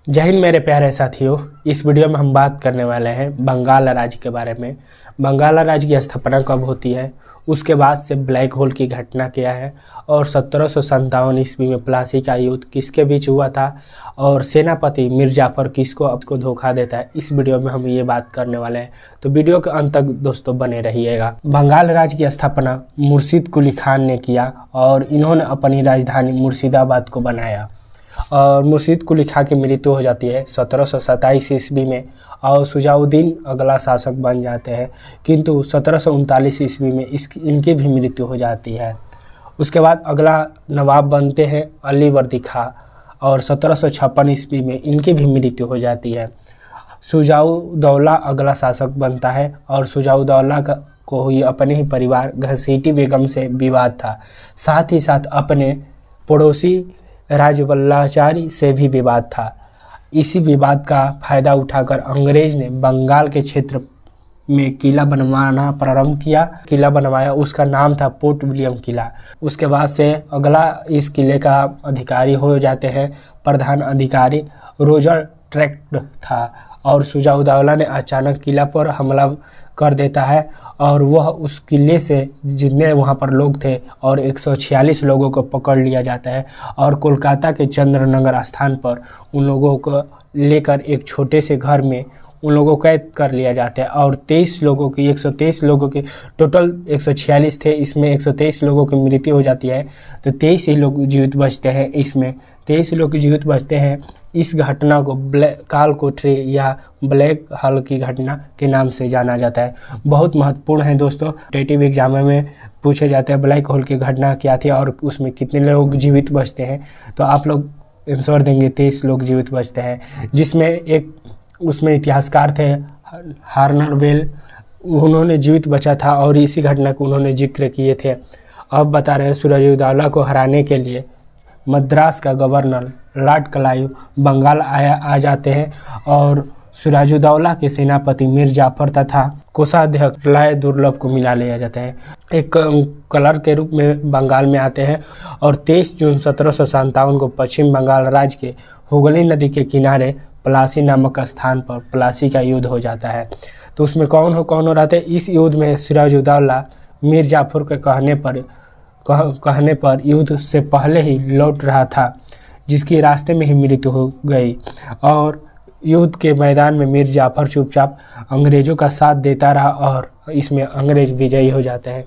जय हिंद मेरे प्यारे साथियों। इस वीडियो में हम बात करने वाले हैं बंगाल राज्य के बारे में। बंगाल राज्य की स्थापना कब होती है, उसके बाद से ब्लैक होल की घटना क्या है, और 1757 ईस्वी में प्लासी का युद्ध किसके बीच हुआ था, और सेनापति मीर जाफर किसको धोखा देता है। इस वीडियो में हम ये बात करने वाले हैं, तो वीडियो के अंत तक दोस्तों बने रहिएगा। बंगाल राज्य की स्थापना मुर्शिद कुली खान ने किया और इन्होंने अपनी राजधानी मुर्शिदाबाद को बनाया। और मुर्शिद कुली खान की मृत्यु हो जाती है 1727 ईस्वी में और सुजाउद्दीन अगला शासक बन जाते हैं, किंतु 1739 ईस्वी में इनकी भी मृत्यु हो जाती है। उसके बाद अगला नवाब बनते हैं अली वर्दी खां और 1756 ईस्वी में इनकी भी मृत्यु हो जाती है। सुजाउद्दौला अगला शासक बनता है और सुजाउद्दौला को ही अपने ही परिवार घसीटी बेगम से विवाद था, साथ ही साथ अपने पड़ोसी राजवल्लाचारी से भी विवाद था। इसी विवाद का फायदा उठाकर अंग्रेज ने बंगाल के क्षेत्र में किला बनवाना प्रारंभ किया। किला बनवाया, उसका नाम था पोर्ट विलियम किला। उसके बाद से अगला इस किले का अधिकारी हो जाते हैं प्रधान अधिकारी रोजर ट्रैक्ट था, और सुजाउद्दौला ने अचानक किला पर हमला कर देता है और वह उस किले से जितने वहाँ पर लोग थे और 146 लोगों को पकड़ लिया जाता है और कोलकाता के चंद्रनगर स्थान पर उन लोगों को लेकर एक छोटे से घर में उन लोगों को कैद कर लिया जाता है। और 123 लोगों की टोटल 146 थे, इसमें 123 लोगों की मृत्यु हो जाती है, तो 23 ही लोग जीवित बचते हैं। इसमें 23 लोग जीवित बचते हैं। इस घटना को काल कोठरी या ब्लैक होल की घटना के नाम से जाना जाता है। बहुत महत्वपूर्ण है दोस्तों, टेटिव एग्जाम में पूछे जाते हैं ब्लैक होल की घटना क्या थी और उसमें कितने लोग जीवित बचते हैं, तो आप लोग आंसर देंगे 23 लोग जीवित बचते हैं। जिसमें उसमें इतिहासकार थे हार्नर वेल, उन्होंने जीवित बचा था और इसी घटना को उन्होंने जिक्र किए थे। अब बता रहे हैं सुजाउद्दौला को हराने के लिए मद्रास का गवर्नर लॉर्ड क्लाइव बंगाल आ जाते हैं और सुजाउद्दौला के सेनापति मीर जाफर तथा कोषाध्यक्ष राय दुर्लभ को मिला लिया जाता है। एक कलर के रूप में बंगाल में आते हैं और 23 जून 1757 को पश्चिम बंगाल राज्य के हुगली नदी के किनारे प्लासी नामक स्थान पर प्लासी का युद्ध हो जाता है। तो उसमें कौन हो रहते हैं इस युद्ध में सुजाउद्दौला मीर जाफर के कहने पर युद्ध से पहले ही लौट रहा था, जिसकी रास्ते में ही मृत्यु हो गई। और युद्ध के मैदान में मीर जाफर चुपचाप अंग्रेजों का साथ देता रहा और इसमें अंग्रेज विजयी हो जाते हैं।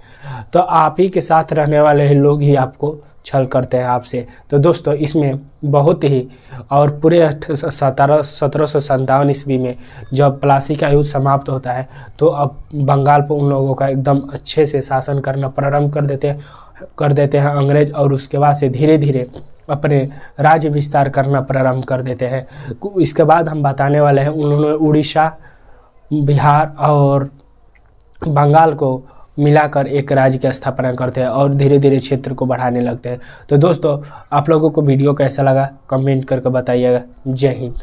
तो आप ही के साथ रहने वाले लोग ही आपको छल करते हैं आपसे। तो दोस्तों इसमें बहुत ही और पूरे 1757 ईस्वी में जब प्लासी का युद्ध समाप्त होता है तो अब बंगाल पर उन लोगों का एकदम अच्छे से शासन करना प्रारंभ कर देते हैं अंग्रेज, और उसके बाद से धीरे धीरे अपने राज्य विस्तार करना प्रारंभ कर देते हैं। इसके बाद हम बताने वाले हैं उन्होंने उड़ीसा, बिहार और बंगाल को मिलाकर एक राज्य की स्थापना करते हैं और धीरे धीरे क्षेत्र को बढ़ाने लगते हैं। तो दोस्तों आप लोगों को वीडियो कैसा लगा कमेंट करके बताइएगा। जय हिंद।